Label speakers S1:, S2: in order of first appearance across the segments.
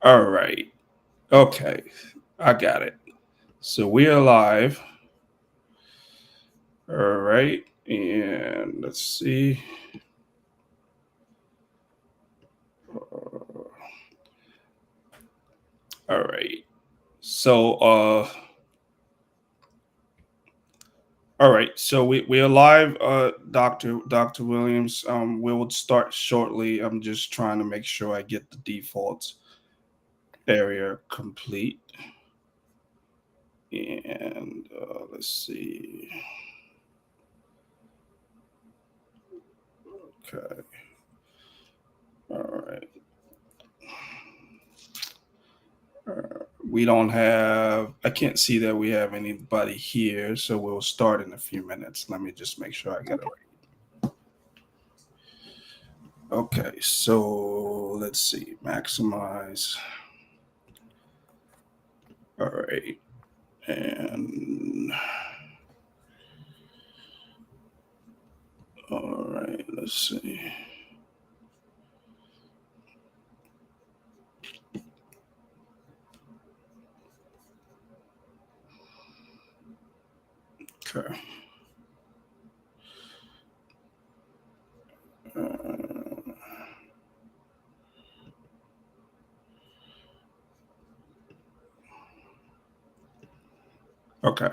S1: All right. Okay. I got it. So we are live. All right. And let's see. All right. So all right. So we are live, Dr. Williams. We will start shortly. I'm just trying to make sure I get the default area complete. And let's see. Okay. All right. We don't have, I can't see that we have anybody here, so we'll start in a few minutes. Let me just make sure I get it
S2: Okay.
S1: right. Okay, so let's see, maximize. All right, and all right, let's see. Okay. Uh, okay.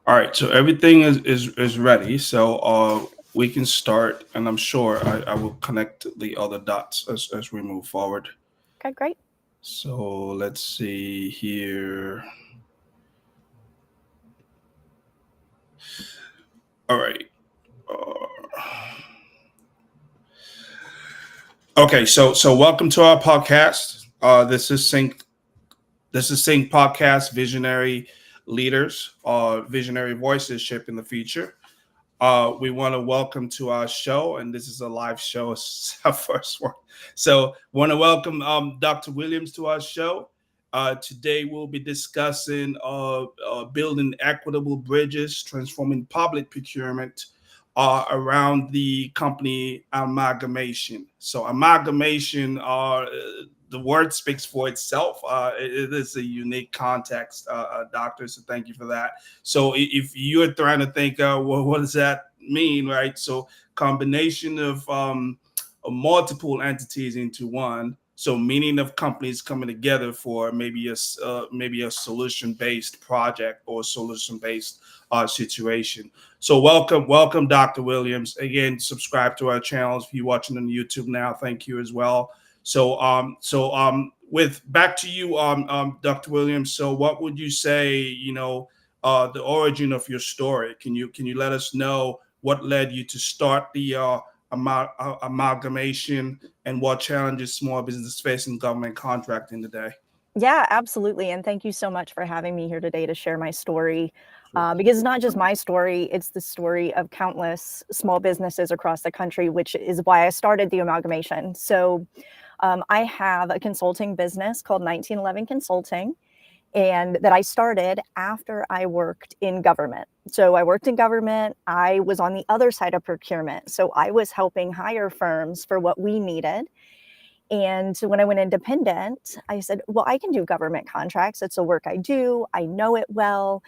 S1: All right, so everything is ready. So we can start, and I'm sure I will connect the other dots as we move forward.
S2: Okay, great.
S1: So let's see here. All right. Okay, so welcome to our podcast. This is Sync Podcast Visionary Leaders, Visionary Voices Shaping the Future. We want to welcome to our show, and this is a live show. It's our first one. So, want to welcome Dr. Williams to our show. Today, we'll be discussing building equitable bridges, transforming public procurement around the company amalgamation. So, amalgamation, the word speaks for itself. It is a unique context, doctor. So, thank you for that. So if you're trying to think, well, what does that mean, right? So combination of multiple entities into one. So meaning of companies coming together for maybe a solution based project or solution based situation. So welcome, Dr. Williams. Again, subscribe to our channels. If you're watching on YouTube now, thank you as well. With back to you, Dr. Williams. So, what would you say? The origin of your story. Can you let us know what led you to start the amalgamation and what challenges small business face in government contracting today?
S2: Yeah, absolutely. And thank you so much for having me here today to share my story. Because it's not just my story, it's the story of countless small businesses across the country, which is why I started the amalgamation. So I have a consulting business called 1911 Consulting, and that I started after I worked in government. So I worked in government. I was on the other side of procurement. So I was helping hire firms for what we needed. And so when I went independent, I said, well, I can do government contracts. It's the work I do. I know it well.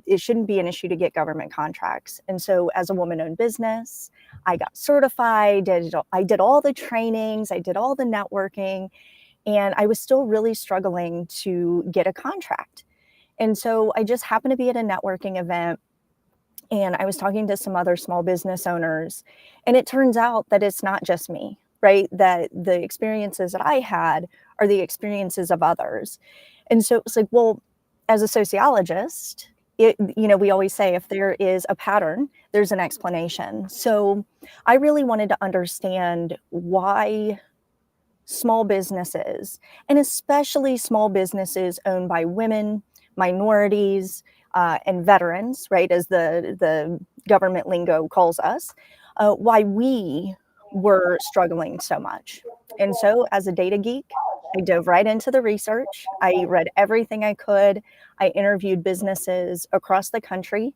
S2: It shouldn't be an issue to get government contracts. And so as a woman-owned business, I got certified. I did all the trainings. I did all the networking. And I was still really struggling to get a contract. And so I just happened to be at a networking event, and I was talking to some other small business owners. And it turns out that it's not just me, right? That the experiences that I had are the experiences of others. And so it's like, well, as a sociologist, we always say if there is a pattern, there's an explanation. So I really wanted to understand why small businesses, and especially small businesses owned by women, minorities, and veterans, right, as the government lingo calls us, why we were struggling so much. And so as a data geek, I dove right into the research. I read everything I could. I interviewed businesses across the country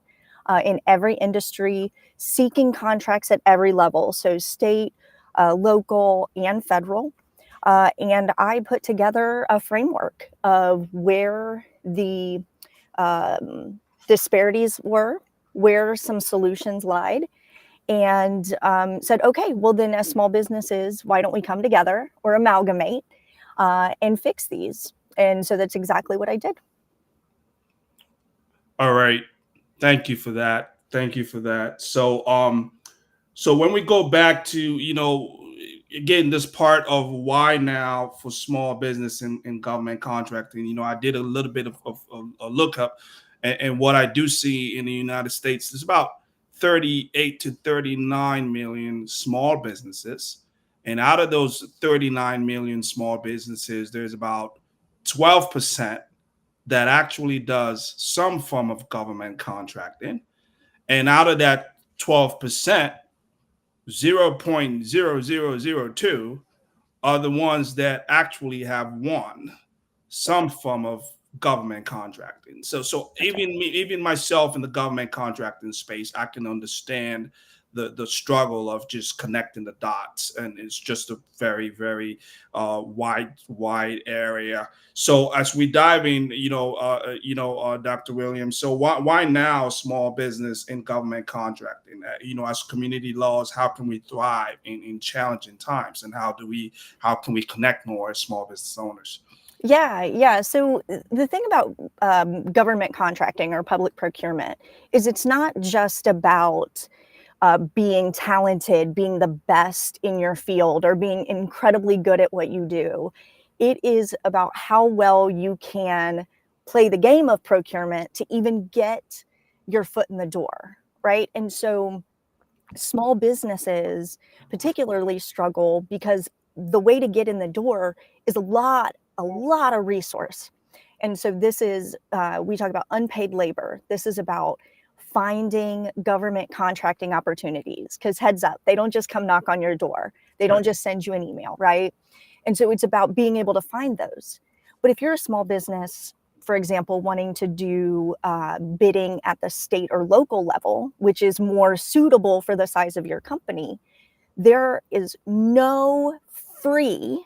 S2: in every industry, seeking contracts at every level, so state, local, and federal. And I put together a framework of where the disparities were, where some solutions lied, and said, okay, well then as small businesses, why don't we come together or amalgamate and fix these? And so that's exactly what I did.
S1: All right. Thank you for that. Thank you for that. So when we go back to, again, this part of why now for small business and government contracting, I did a little bit of a lookup, and what I do see in the United States is about 38 to 39 million small businesses. And out of those 39 million small businesses, there's about 12% that actually does some form of government contracting. And out of that 12%, 0.0002 are the ones that actually have won some form of government contracting. So even me, even myself in the government contracting space, I can understand the struggle of just connecting the dots, and it's just a very very wide area. So as we dive in, Dr. Williams, so why now small business and government contracting? As community laws, how can we thrive in challenging times, and how can we connect more as small business owners?
S2: Yeah. So the thing about government contracting or public procurement is it's not just about being talented, being the best in your field, or being incredibly good at what you do. It is about how well you can play the game of procurement to even get your foot in the door, right? And so small businesses particularly struggle because the way to get in the door is a lot of resource. And so this is, we talk about unpaid labor. This is about finding government contracting opportunities, because heads up, they don't just come knock on your door. They don't just send you an email, right? And so it's about being able to find those. But if you're a small business, for example, wanting to do bidding at the state or local level, which is more suitable for the size of your company, there is no free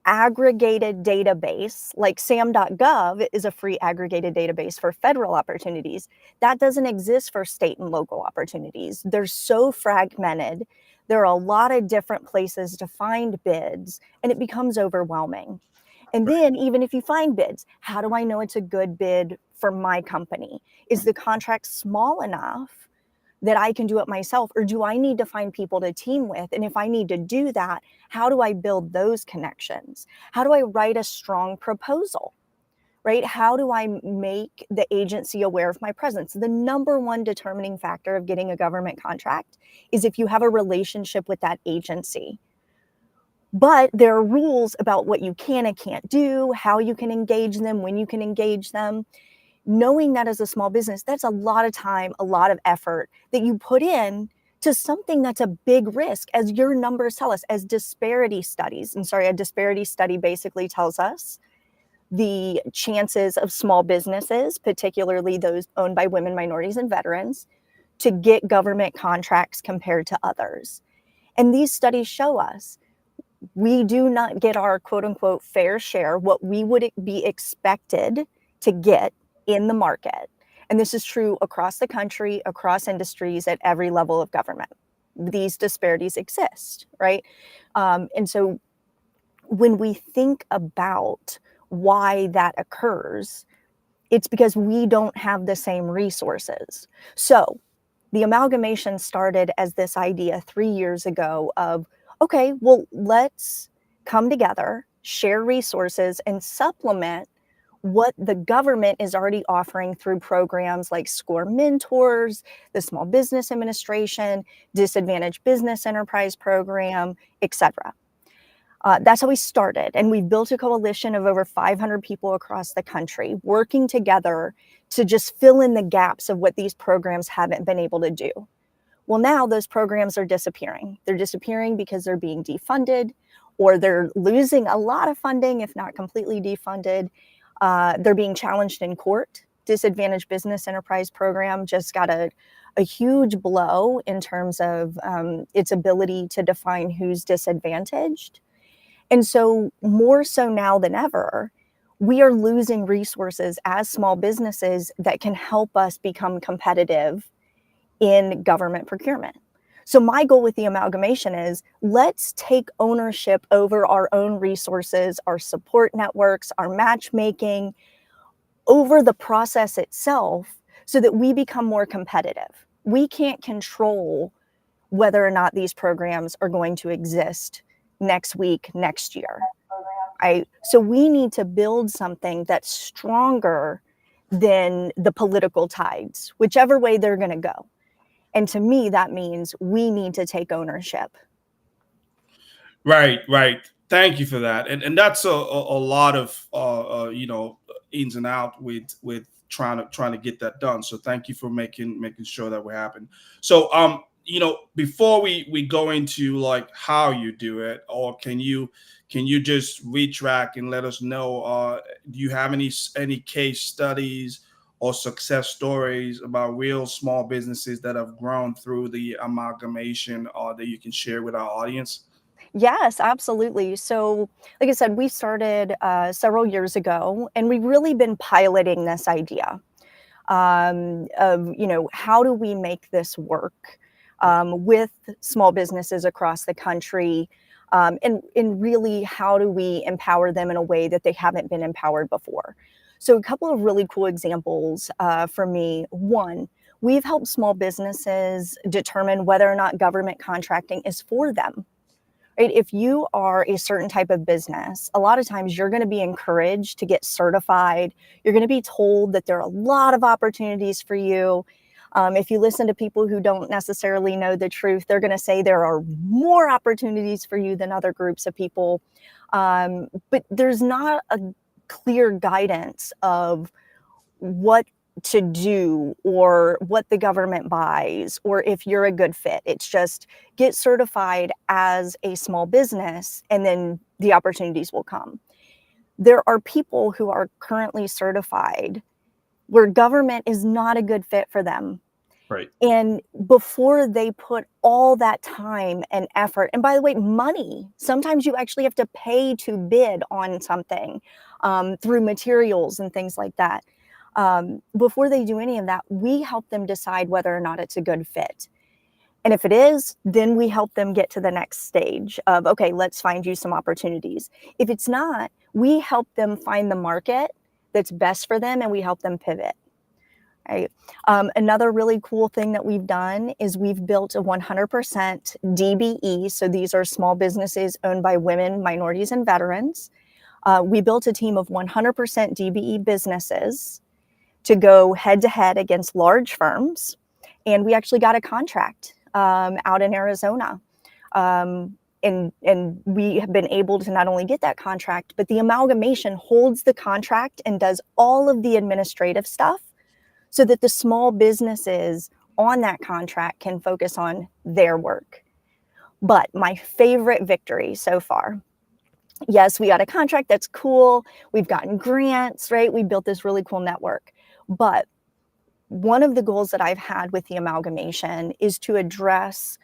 S2: aggregated database. Like sam.gov is a free aggregated database for federal opportunities. That doesn't exist for state and local opportunities. They're so fragmented. There are a lot of different places to find bids, and it becomes overwhelming. And then even if you find bids, how do I know it's a good bid for my company? Is the contract small enough that I can do it myself, or do I need to find people to team with? And if I need to do that, how do I build those connections? How do I write a strong proposal, right? How do I make the agency aware of my presence? The number one determining factor of getting a government contract is if you have a relationship with that agency. But there are rules about what you can and can't do, how you can engage them, when you can engage them. Knowing that as a small business, that's a lot of time, a lot of effort that you put in to something that's a big risk, as your numbers tell us, as disparity studies. A disparity study basically tells us the chances of small businesses, particularly those owned by women, minorities, and veterans, to get government contracts compared to others. And these studies show us we do not get our quote unquote fair share, what we would be expected to get in the market. And this is true across the country, across industries, at every level of government. These disparities exist, right? And so when we think about why that occurs, it's because we don't have the same resources. So the amalgamation started as this idea 3 years ago of, okay, well, let's come together, share resources, and supplement what the government is already offering through programs like SCORE Mentors, the Small Business Administration, Disadvantaged Business Enterprise Program, etc. That's how we started. And we've built a coalition of over 500 people across the country working together to just fill in the gaps of what these programs haven't been able to do. Well, now those programs are disappearing. They're disappearing because they're being defunded, or they're losing a lot of funding, if not completely defunded. They're being challenged in court. Disadvantaged Business Enterprise Program just got a huge blow in terms of its ability to define who's disadvantaged. And so more so now than ever, we are losing resources as small businesses that can help us become competitive in government procurement. So my goal with the amalgamation is, let's take ownership over our own resources, our support networks, our matchmaking, over the process itself, so that we become more competitive. We can't control whether or not these programs are going to exist next week, next year. Right? So we need to build something that's stronger than the political tides, whichever way they're going to go. And to me, that means we need to take ownership.
S1: Right, right. Thank you for that. And that's a lot of ins and out with trying to get that done. So thank you for making sure that will happen. So before we go into like how you do it, or can you just retrack and let us know, do you have any case studies or success stories about real small businesses that have grown through the amalgamation, that you can share with our audience?
S2: Yes, absolutely. So, like I said, we started several years ago, and we've really been piloting this idea of, how do we make this work with small businesses across the country, and really how do we empower them in a way that they haven't been empowered before. So, a couple of really cool examples for me. One, we've helped small businesses determine whether or not government contracting is for them. Right? If you are a certain type of business, a lot of times you're going to be encouraged to get certified. You're going to be told that there are a lot of opportunities for you. If you listen to people who don't necessarily know the truth, they're going to say there are more opportunities for you than other groups of people. But there's not a clear guidance of what to do or what the government buys or if you're a good fit. It's just get certified as a small business and then the opportunities will come. There are people who are currently certified where government is not a good fit for them.
S1: Right.
S2: And before they put all that time and effort, and by the way, money, sometimes you actually have to pay to bid on something through materials and things like that. Before they do any of that, we help them decide whether or not it's a good fit. And if it is, then we help them get to the next stage of, okay, let's find you some opportunities. If it's not, we help them find the market that's best for them and we help them pivot. Right. Another really cool thing that we've done is we've built a 100% DBE. So these are small businesses owned by women, minorities, and veterans. We built a team of 100% DBE businesses to go head to head against large firms. And we actually got a contract out in Arizona. And we have been able to not only get that contract, but the amalgamation holds the contract and does all of the administrative stuff so that the small businesses on that contract can focus on their work. But my favorite victory so far, yes, we got a contract. That's cool. We've gotten grants, right? We built this really cool network. But one of the goals that I've had with the amalgamation is to address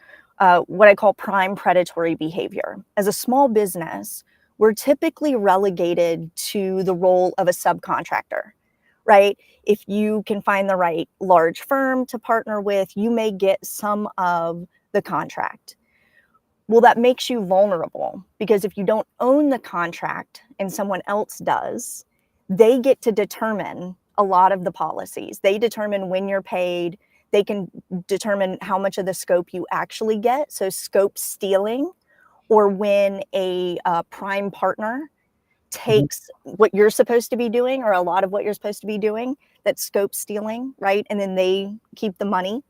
S2: what I call prime predatory behavior. As a small business, we're typically relegated to the role of a subcontractor, right? If you can find the right large firm to partner with, you may get some of the contract. Well, that makes you vulnerable because if you don't own the contract and someone else does, they get to determine a lot of the policies. They determine when you're paid. They can determine how much of the scope you actually get. So scope stealing, or when a prime partner takes what you're supposed to be doing or a lot of what you're supposed to be doing, that's scope stealing, right? And then they keep the money.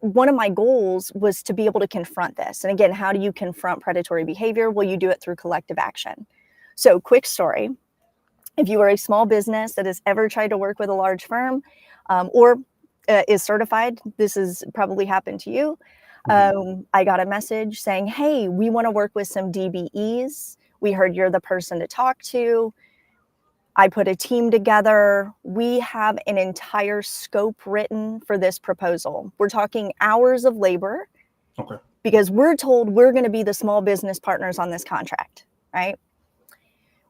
S2: One of my goals was to be able to confront this. And again, how do you confront predatory behavior? Well, you do it through collective action. So quick story. If you are a small business that has ever tried to work with a large firm or is certified, this has probably happened to you. I got a message saying, hey, we want to work with some DBEs. We heard you're the person to talk to. I put a team together. We have an entire scope written for this proposal. We're talking hours of labor.
S1: Okay.
S2: because we're told we're going to be the small business partners on this contract, right?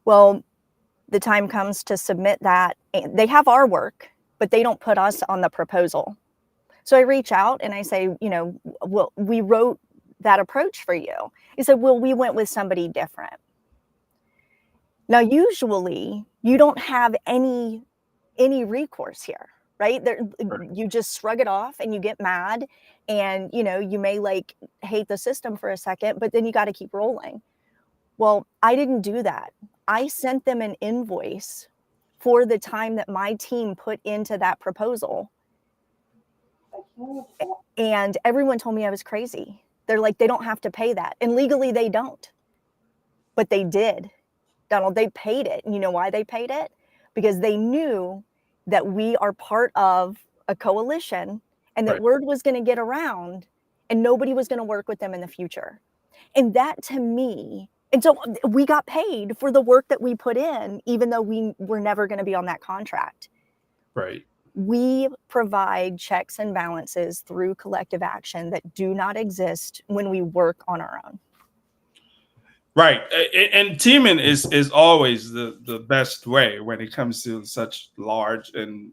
S2: Well, the time comes to submit that. They have our work, but they don't put us on the proposal. So I reach out and I say, well, we wrote that approach for you. He said, well, we went with somebody different. Now, usually you don't have any recourse here, right? You just shrug it off and you get mad, and you may like hate the system for a second, but then you got to keep rolling. Well, I didn't do that. I sent them an invoice for the time that my team put into that proposal. And everyone told me I was crazy. They're like, they don't have to pay that. And legally they don't. But they did. Donald, they paid it. And you know why they paid it? Because they knew that we are part of a coalition, and that word was going to get around and nobody was going to work with them in the future. And that, to me, and so we got paid for the work that we put in, even though we were never going to be on that contract.
S1: Right.
S2: We provide checks and balances through collective action that do not exist when we work on our own.
S1: Right. And teaming is always the best way when it comes to such large and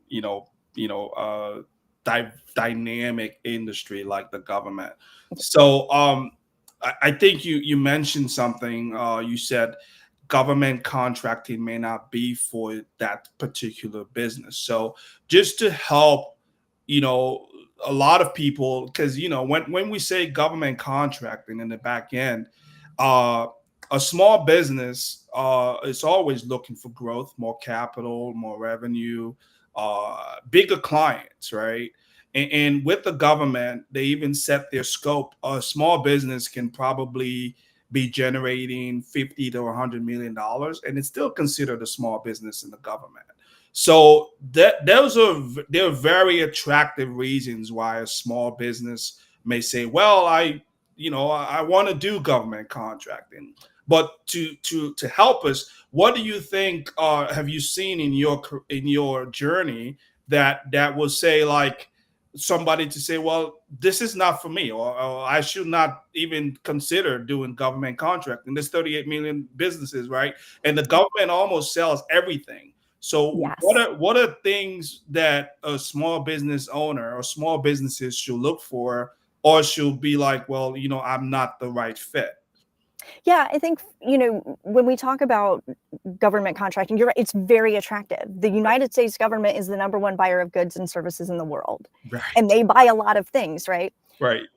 S1: dynamic industry like the government. So I think you mentioned something. You said government contracting may not be for that particular business. So just to help, a lot of people, because when we say government contracting in the back end, a small business is always looking for growth, more capital, more revenue, bigger clients, right? And with the government, they even set their scope. A small business can probably be generating $50 to $100 million, and it's still considered a small business in the government. So there are very attractive reasons why a small business may say, "Well, I want to do government contracting." But to help us, what do you think? Have you seen in your journey that will say, like, somebody to say, well, this is not for me, or I should not even consider doing government contracting? There's 38 million businesses, right? And the government almost sells everything. So
S2: Yes.
S1: what are things that a small business owner or small businesses should look for, or should be like, well, I'm not the right fit?
S2: Yeah, I think, when we talk about government contracting, you're right, it's very attractive. The United States government is the number one buyer of goods and services in the world.
S1: Right.
S2: And they buy a lot of things, right?
S1: Right.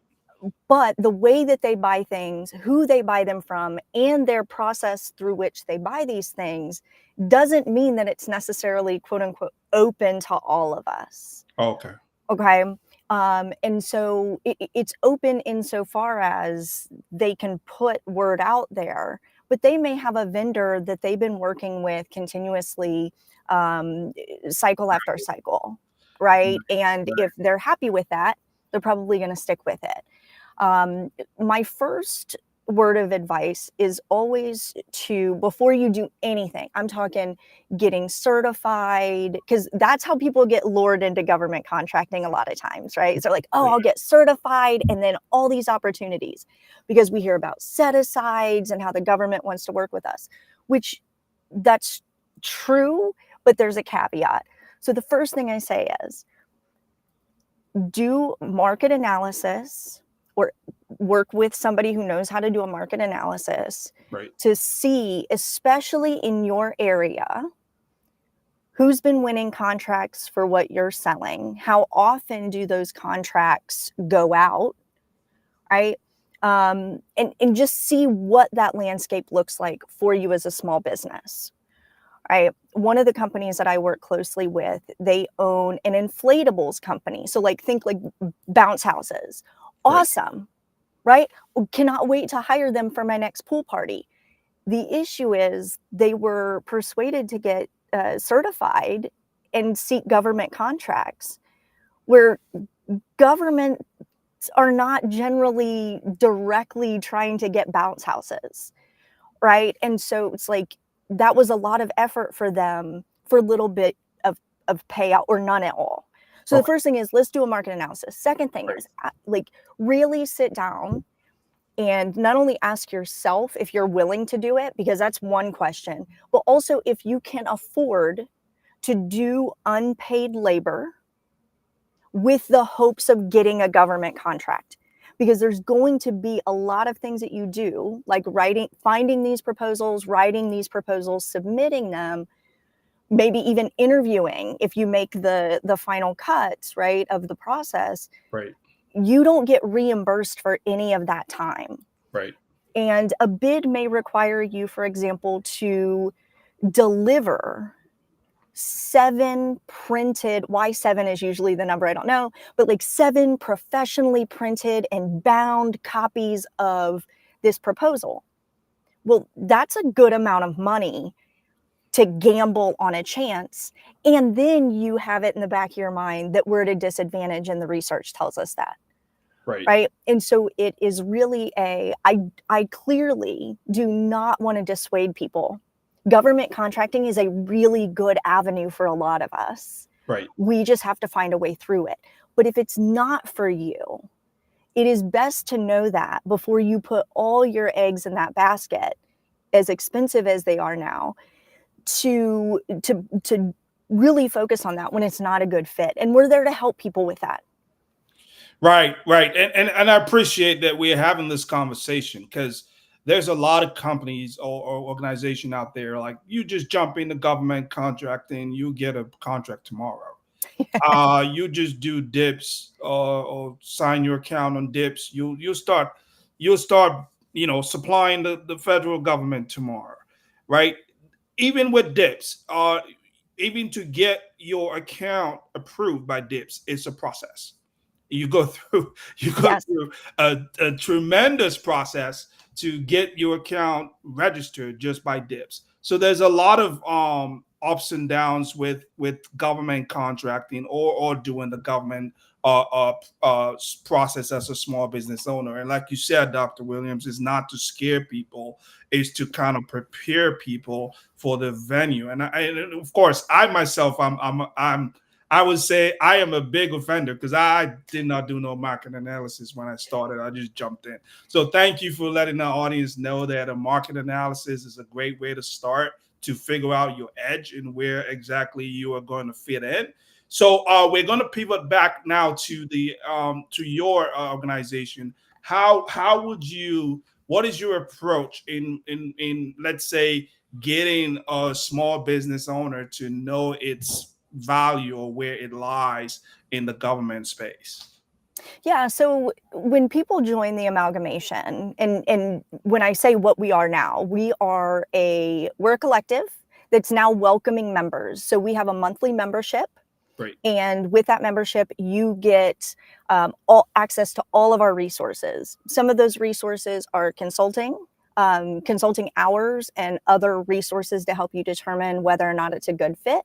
S2: But the way that they buy things, who they buy them from, and their process through which they buy these things doesn't mean that it's necessarily, quote unquote, open to all of us.
S1: Okay.
S2: Okay. And so it's open insofar as they can put word out there, but they may have a vendor that they've been working with continuously, cycle after cycle, right? And if they're happy with that, they're probably going to stick with it. My first word of advice is always before you do anything, I'm talking getting certified, because that's how people get lured into government contracting a lot of times, right? So they're like, oh, I'll get certified, and then all these opportunities, because we hear about set-asides and how the government wants to work with us, which that's true, but there's a caveat. So the first thing I say is do market analysis, or work with somebody who knows how to do a market analysis,
S1: right,
S2: to see, especially in your area, who's been winning contracts for what you're selling, how often do those contracts go out, right? And just see what that landscape looks like for you as a small business. Right. One of the companies that I work closely with, they own an inflatables company. So think like bounce houses. Awesome. Right. Cannot wait to hire them for my next pool party. The issue is they were persuaded to get certified and seek government contracts, where governments are not generally directly trying to get bounce houses. Right. And so it's like, that was a lot of effort for them for a little bit of payout, or none at all. So the first thing is, let's do a market analysis. Second thing is, really sit down And not only ask yourself if you're willing to do it, because that's one question, but also if you can afford to do unpaid labor with the hopes of getting a government contract. Because there's going to be a lot of things that you do, like finding these proposals, writing these proposals, submitting them, maybe even interviewing if you make the final cuts, right, of the process.
S1: Right.
S2: You don't get reimbursed for any of that time.
S1: Right.
S2: And a bid may require you, for example, to deliver 7 printed, why 7 is usually the number, I don't know, but like 7 professionally printed and bound copies of this proposal. Well, that's a good amount of money to gamble on a chance. And then you have it in the back of your mind that we're at a disadvantage, and the research tells us that. Right. And so it is really I clearly do not want to dissuade people. Government contracting is a really good avenue for a lot of us.
S1: Right.
S2: We just have to find a way through it. But if it's not for you, it is best to know that before you put all your eggs in that basket, as expensive as they are now, to really focus on that when it's not a good fit. And we're there to help people with that.
S1: Right, right. And I appreciate that we're having this conversation, because there's a lot of companies or organization out there, like, you just jump into government contracting, you get a contract tomorrow. You just do dips, or sign your account on dips. You'll start, supplying the federal government tomorrow, right? Even with dips, even to get your account approved by dips, it's a process. You go through
S2: Yes.
S1: a tremendous process to get your account registered just by dips. So there's a lot of ups and downs with government contracting, or doing the government process as a small business owner. And like you said, Dr. Williams, is not to scare people, is to kind of prepare people for the venue. And and of course, I myself, I would say I am a big offender, because I did not do no market analysis when I started. I just jumped in. So thank you for letting the audience know that a market analysis is a great way to start to figure out your edge and where exactly you are going to fit in. So we're going to pivot back now to your organization. What is your approach in let's say getting a small business owner to know its value, or where it lies in the government space?
S2: Yeah, so when people join the amalgamation, and when I say what we are now, we're a collective that's now welcoming members. So we have a monthly membership.
S1: Great.
S2: And with that membership, you get all access to all of our resources. Some of those resources are consulting hours, and other resources to help you determine whether or not it's a good fit,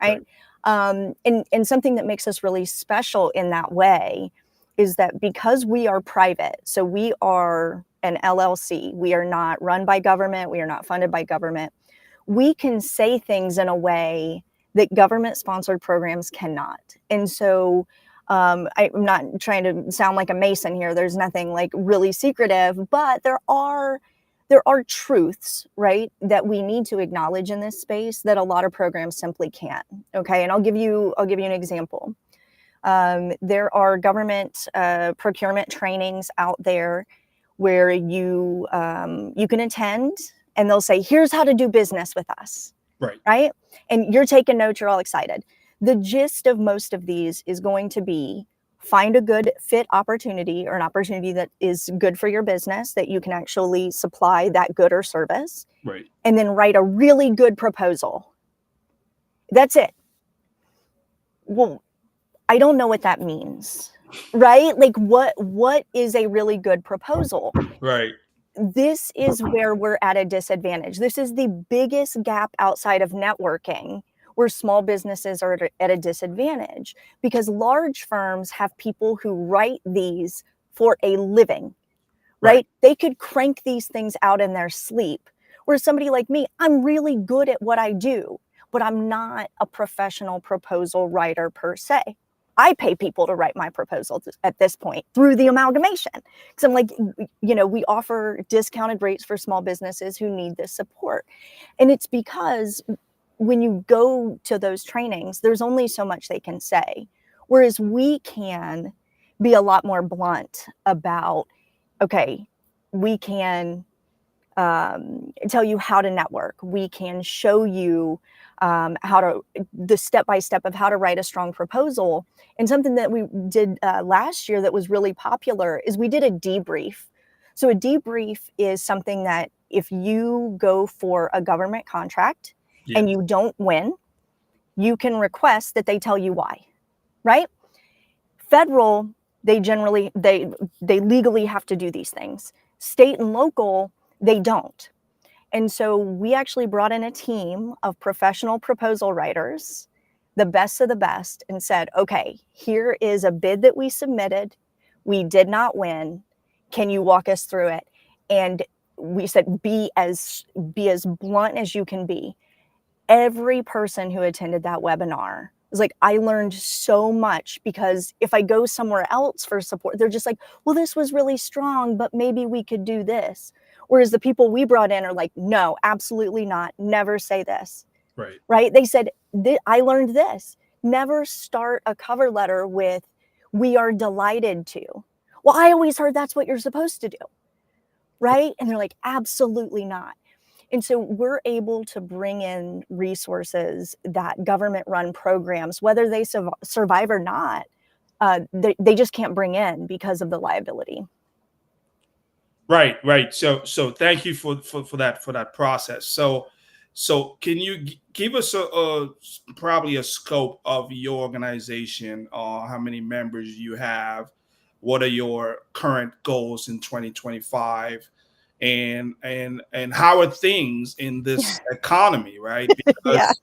S2: right? And something that makes us really special in that way is that because we are private, so we are an LLC, we are not run by government, we are not funded by government, we can say things in a way that government-sponsored programs cannot. And so I'm not trying to sound like a Mason here. There's nothing like really secretive, but there are truths, right, that we need to acknowledge in this space that a lot of programs simply can't. Okay, and I'll give you an example. There are government procurement trainings out there where you can attend, and they'll say, "Here's how to do business with us." Right? And you're taking notes, you're all excited. The gist of most of these is going to be find a good fit opportunity, or an opportunity that is good for your business, that you can actually supply that good or service.
S1: Right.
S2: And then write a really good proposal. That's it. Well, I don't know what that means, right? Like what is a really good proposal?
S1: Right.
S2: This is where we're at a disadvantage. This is the biggest gap outside of networking, where small businesses are at a disadvantage, because large firms have people who write these for a living, right? They could crank these things out in their sleep. Where somebody like me, I'm really good at what I do, but I'm not a professional proposal writer per se. I pay people to write my proposal at this point through the amalgamation. Because I'm like, we offer discounted rates for small businesses who need this support. And it's because when you go to those trainings, there's only so much they can say. Whereas we can be a lot more blunt about, okay, we can tell you how to network. We can show you the step-by-step of how to write a strong proposal. And something that we did last year that was really popular is we did a debrief. So a debrief is something that if you go for a government contract and you don't win, you can request that they tell you why, right? Federal, they legally have to do these things. State and local, they don't. And so we actually brought in a team of professional proposal writers, the best of the best, and said, okay, here is a bid that we submitted. We did not win. Can you walk us through it? And we said, be as blunt as you can be. Every person who attended that webinar was like, I learned so much, because if I go somewhere else for support, they're just like, well, this was really strong, but maybe we could do this. Whereas the people we brought in are like, no, absolutely not. Never say this. Right? They said, I learned this. Never start a cover letter with, we are delighted to. Well, I always heard that's what you're supposed to do. Right? And they're like, absolutely not. And so we're able to bring in resources that government-run programs, whether they survive or not, they just can't bring in because of the liability.
S1: Right. So thank you for that process. So can you give us probably a scope of your organization, how many members you have, what are your current goals in 2025, and how are things in this economy, right? Because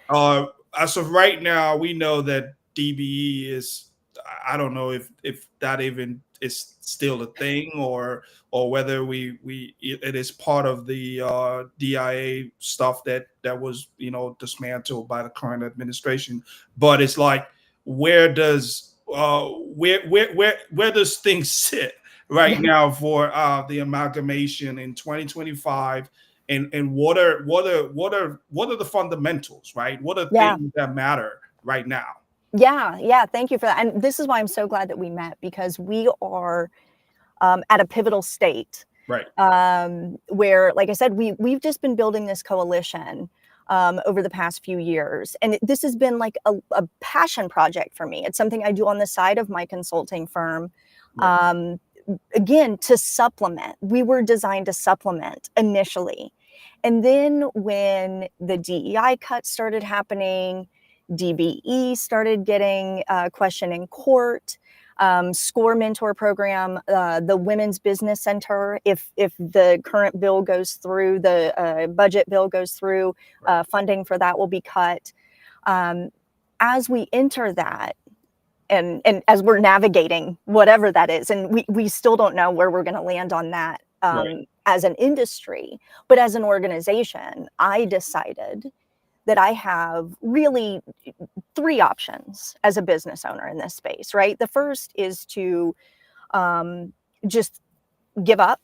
S1: as of right now, we know that DBE is, I don't know if that even is still a thing, or whether it is part of the DIA stuff that was dismantled by the current administration. But it's like, where does things sit right now for the amalgamation in 2025? And what are the fundamentals, right? What are things that matter right now?
S2: Yeah. Thank you for that. And this is why I'm so glad that we met, because we are at a pivotal state,
S1: right?
S2: Where, like I said, we've just been building this coalition over the past few years, and this has been like a passion project for me. It's something I do on the side of my consulting firm. Right. Again, to supplement. We were designed to supplement initially. And then when the DEI cuts started happening, DBE started getting questioned in court, SCORE mentor program, the Women's Business Center, if the current bill goes through, the budget bill goes through, funding for that will be cut. As we enter that, and as we're navigating whatever that is, and we still don't know where we're going to land on that as an industry, but as an organization, I decided that I have really 3 options as a business owner in this space, right? The first is to just give up.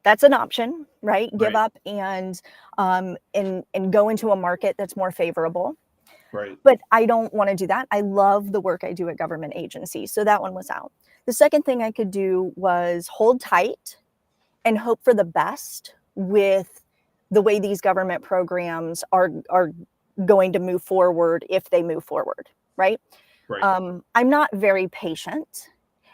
S2: That's an option, right? Give up and go into a market that's more favorable.
S1: Right.
S2: But I don't want to do that. I love the work I do at government agencies. So that one was out. The second thing I could do was hold tight and hope for the best with the way these government programs are going to move forward, if they move forward, right? I'm not very patient,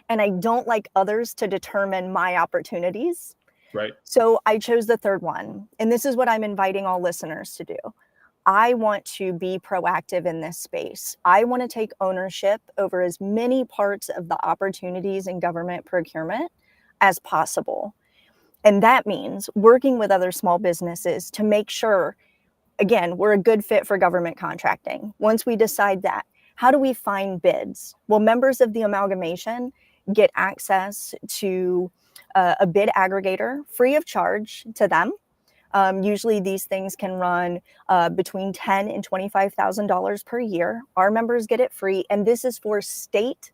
S2: and I don't like others to determine my opportunities.
S1: Right.
S2: So I chose the third one. And this is what I'm inviting all listeners to do. I want to be proactive in this space. I want to take ownership over as many parts of the opportunities in government procurement as possible. And that means working with other small businesses to make sure, again, we're a good fit for government contracting. Once we decide that, how do we find bids? Well, members of the amalgamation get access to a bid aggregator free of charge to them. Usually these things can run between $10,000 and $25,000 per year. Our members get it free, and this is for state,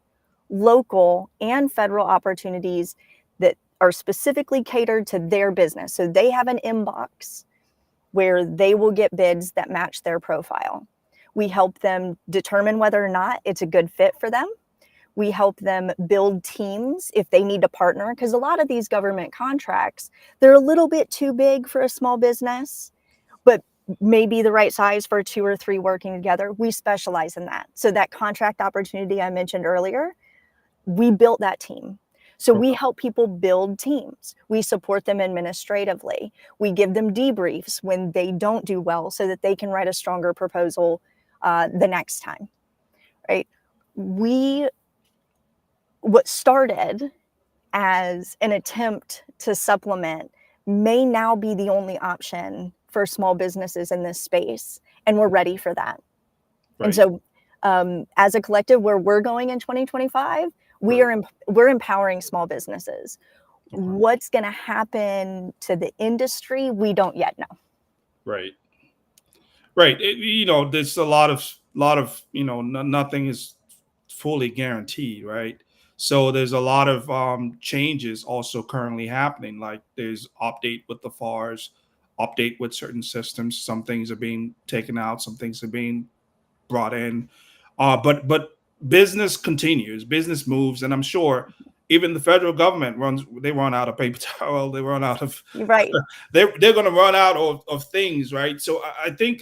S2: local, and federal opportunities that are specifically catered to their business. So they have an inbox where they will get bids that match their profile. We help them determine whether or not it's a good fit for them. We help them build teams if they need to partner, because a lot of these government contracts, they're a little bit too big for a small business, but maybe the right size for 2 or 3 working together. We specialize in that. So that contract opportunity I mentioned earlier, we built that team. So we help people build teams. We support them administratively. We give them debriefs when they don't do well so that they can write a stronger proposal the next time, right? What started as an attempt to supplement may now be the only option for small businesses in this space, and we're ready for that. Right. And so as a collective, where we're going in 2025, we're empowering small businesses. What's going to happen to the industry, we don't yet know.
S1: Right. There's a lot of nothing is fully guaranteed, right? So there's a lot of changes also currently happening. Like there's update with the FARs, update with certain systems. Some things are being taken out, some things are being brought in. But business continues, business moves, and I'm sure even the federal government run out of paper towel, they run out of they're going to run out of things, right? So I think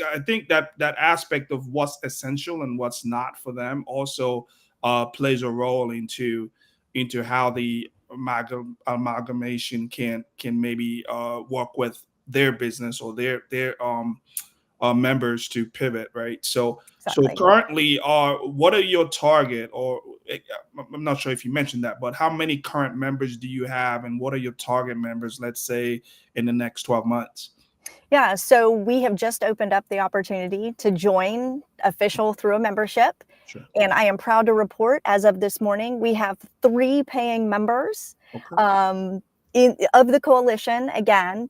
S1: that aspect of what's essential and what's not for them also plays a role into how the amalgamation can maybe work with their business or their members to pivot, right? So exactly. So currently, what are your target, or I'm not sure if you mentioned that, but how many current members do you have, and what are your target members, let's say, in the next 12 months?
S2: Yeah, so we have just opened up the opportunity to join official through a membership. Sure. And I am proud to report, as of this morning, we have 3 paying members of the coalition, again,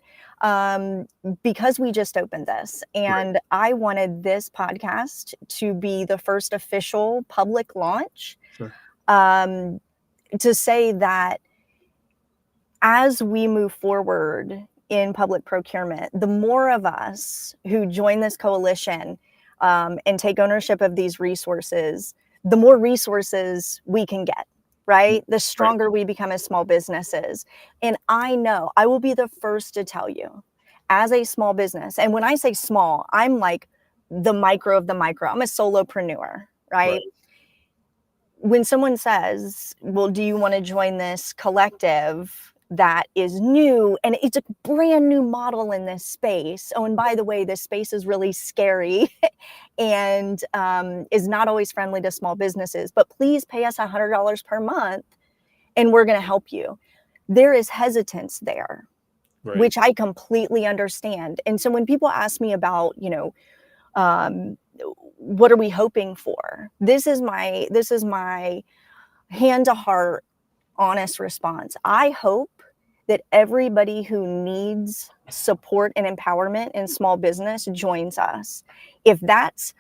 S2: because we just opened this. And I wanted this podcast to be the first official public launch. Sure. To say that as we move forward in public procurement, the more of us who join this coalition and take ownership of these resources, the more resources we can get, right? The stronger we become as small businesses. And I know, I will be the first to tell you, as a small business, and when I say small, I'm like the micro of the micro. I'm a solopreneur, right? When someone says, well, do you want to join this collective that is new, and it's a brand new model in this space. Oh, and by the way, this space is really scary and is not always friendly to small businesses, but please pay us $100 per month and we're going to help you. There is hesitance there, which I completely understand. And so when people ask me about, what are we hoping for? This is my hand to heart, honest response. I hope that everybody who needs support and empowerment in small business joins us. If that's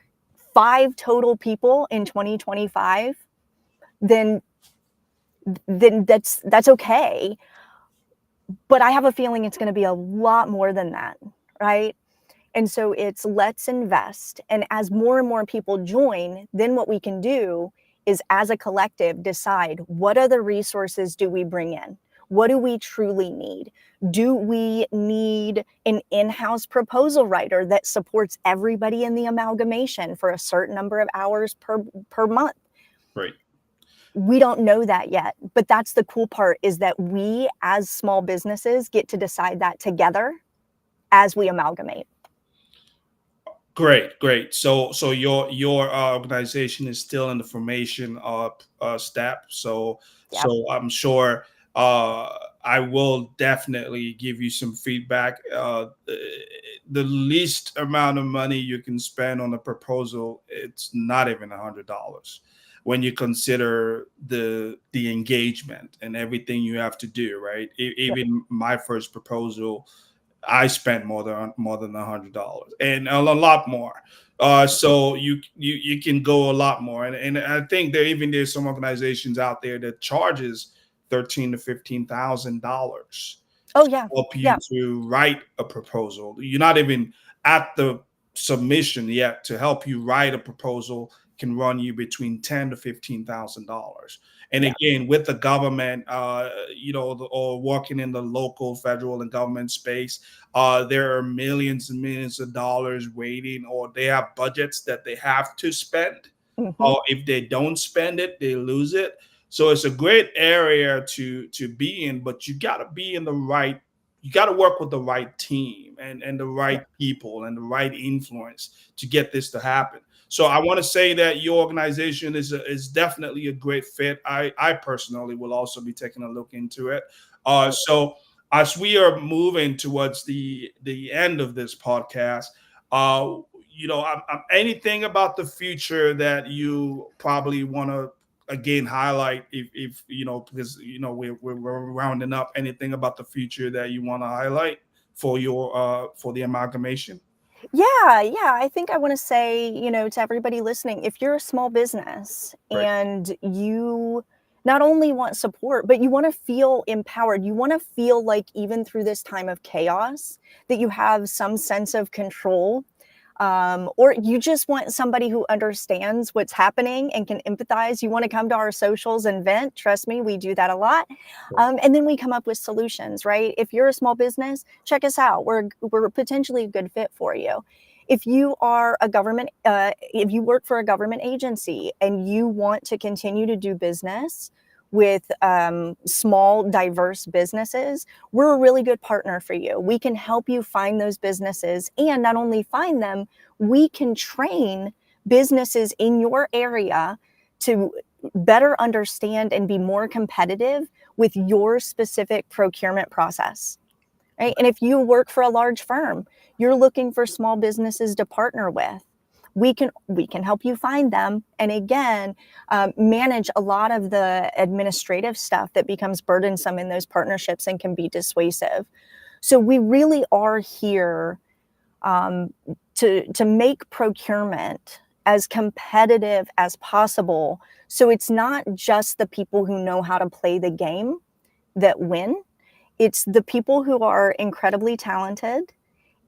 S2: 5 total people in 2025, then that's okay. But I have a feeling it's going to be a lot more than that, right? And so it's let's invest. And as more and more people join, then what we can do is, as a collective, decide what other resources do we bring in? What do we truly need? Do we need an in-house proposal writer that supports everybody in the amalgamation for a certain number of hours per month?
S1: Right.
S2: We don't know that yet, but that's the cool part, is that we as small businesses get to decide that together as we amalgamate.
S1: Great. So your organization is still in the formation step. So I'm sure I will definitely give you some feedback. The least amount of money you can spend on a proposal, it's not even $100 when you consider the engagement and everything you have to do. Right. Even my first proposal, I spent more than $100 and a lot more. So you can go a lot more, and I think there's some organizations out there that charges $13,000 to $15,000
S2: Oh yeah,
S1: help you
S2: yeah,
S1: to write a proposal. You're not even at the submission yet. To help you write a proposal can run you between $10,000 to $15,000. And
S2: yeah.
S1: again, with the government, or working in the local, federal, and government space, there are millions and millions of dollars waiting, or they have budgets that they have to spend.
S2: Hmm.
S1: Or if they don't spend it, they lose it. So it's a great area to be in, but you got to be in the right. You got to work with the right team and the
S2: Yeah.
S1: right people and the right influence to get this to happen. So I want to say that your organization is definitely a great fit. I personally will also be taking a look into it. So as we are moving towards the end of this podcast, uh, anything about the future that you probably want to again highlight, if because we're rounding up, anything about the future that you want to highlight for your for the amalgamation?
S2: Yeah, I think I want to say, to everybody listening, if you're a small business
S1: Right.
S2: and you not only want support, but you want to feel empowered, you want to feel like even through this time of chaos, that you have some sense of control, or you just want somebody who understands what's happening and can empathize, you want to come to our socials and vent. Trust me, we do that a lot. And then we come up with solutions, right? If you're a small business, check us out. We're potentially a good fit for you. If you are a government, if you work for a government agency and you want to continue to do business with small, diverse businesses, we're a really good partner for you. We can help you find those businesses, and not only find them, we can train businesses in your area to better understand and be more competitive with your specific procurement process. Right? And if you work for a large firm, you're looking for small businesses to partner with, we can help you find them, and again, manage a lot of the administrative stuff that becomes burdensome in those partnerships and can be dissuasive. So we really are here to make procurement as competitive as possible, so it's not just the people who know how to play the game that win. It's the people who are incredibly talented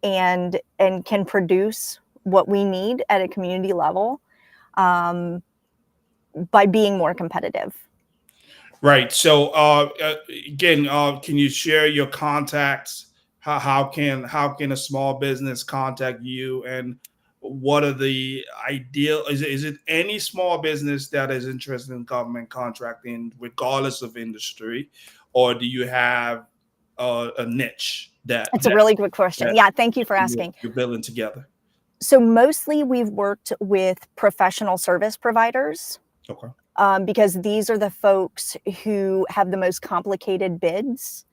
S2: and can produce what we need at a community level, um, by being more competitive.
S1: Right. So again, can you share your contacts? How can a small business contact you, and what are the ideal? Is it any small business that is interested in government contracting, regardless of industry, or do you have a niche that
S2: It's a
S1: that
S2: really good question.
S1: that
S2: Yeah, thank you for
S1: you're,
S2: asking.
S1: you're building together?
S2: So mostly we've worked with professional service providers,
S1: Okay.
S2: because these are the folks who have the most complicated bids,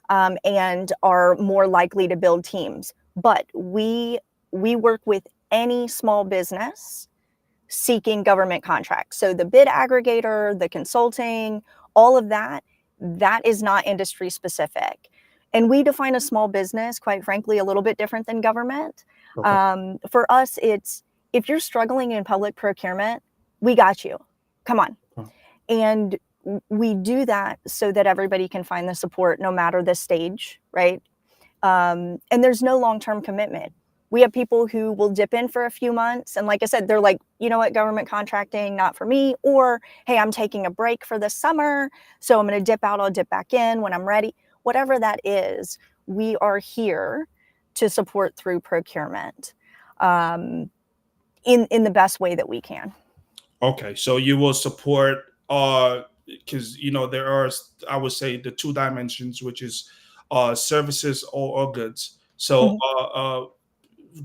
S2: and are more likely to build teams. But we work with any small business seeking government contracts. So the bid aggregator, the consulting, all of that, that is not industry specific. And we define a small business, quite frankly, a little bit different than government.
S1: Okay.
S2: For us, it's if you're struggling in public procurement, we got you. Come on.
S1: Okay.
S2: And we do that so that everybody can find the support no matter the stage, right? And there's no long-term commitment. We have people who will dip in for a few months, and like I said, they're like, you know what, government contracting, not for me. Or, hey, I'm taking a break for the summer, so I'm going to dip out. I'll dip back in when I'm ready. Whatever that is, we are here to support through procurement, in the best way that we can.
S1: Okay, so you will support, because there are, I would say, the two dimensions, which is services or goods. So
S2: Mhm.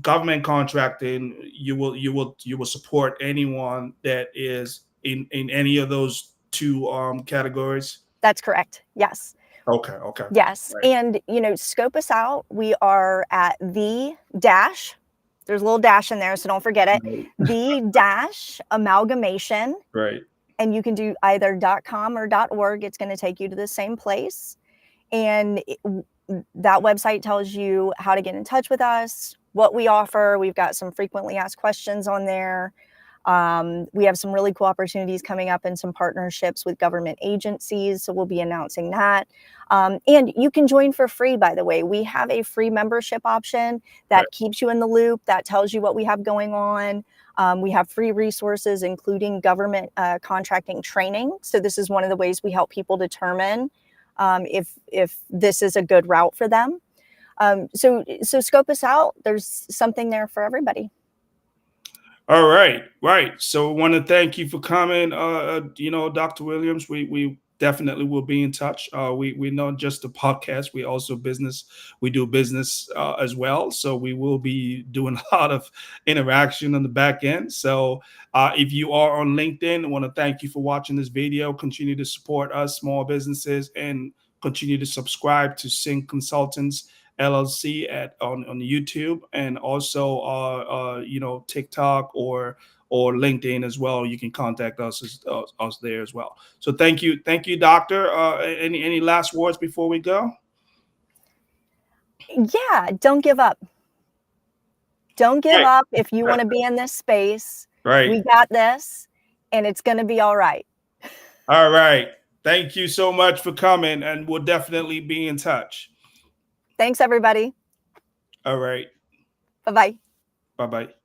S1: government contracting, you will support anyone that is in any of those two categories.
S2: That's correct. Yes.
S1: Okay, okay,
S2: Yes.
S1: right,
S2: And, scope us out. We are at the dash. There's a little dash in there, so don't forget it.
S1: right,
S2: The dash amalgamation.
S1: right.
S2: And you can do either .com or .org. It's going to take you to the same place. And that website tells you how to get in touch with us, what we offer. We've got some frequently asked questions on there. We have some really cool opportunities coming up and some partnerships with government agencies. So we'll be announcing that. And you can join for free, by the way. We have a free membership option that keeps you in the loop, that tells you what we have going on. We have free resources, including government contracting training. So this is one of the ways we help people determine if this is a good route for them. So scope us out. There's something there for everybody.
S1: All right, right. So I want to thank you for coming. Dr. Williams, we definitely will be in touch. We not just a podcast, we also business. We do business as well. So we will be doing a lot of interaction on the back end. So if you are on LinkedIn, I want to thank you for watching this video. Continue to support us, small businesses, and continue to subscribe to Sync Consultants LLC on YouTube, and also TikTok or LinkedIn as well. You can contact us there as well. So thank you, Doctor. Any last words before we go?
S2: Yeah, don't give up. Don't give up if you want to be in this space.
S1: Right.
S2: We got this, and it's going to be all right.
S1: All right. Thank you so much for coming, and we'll definitely be in touch.
S2: Thanks, everybody.
S1: All right.
S2: Bye-bye.
S1: Bye-bye.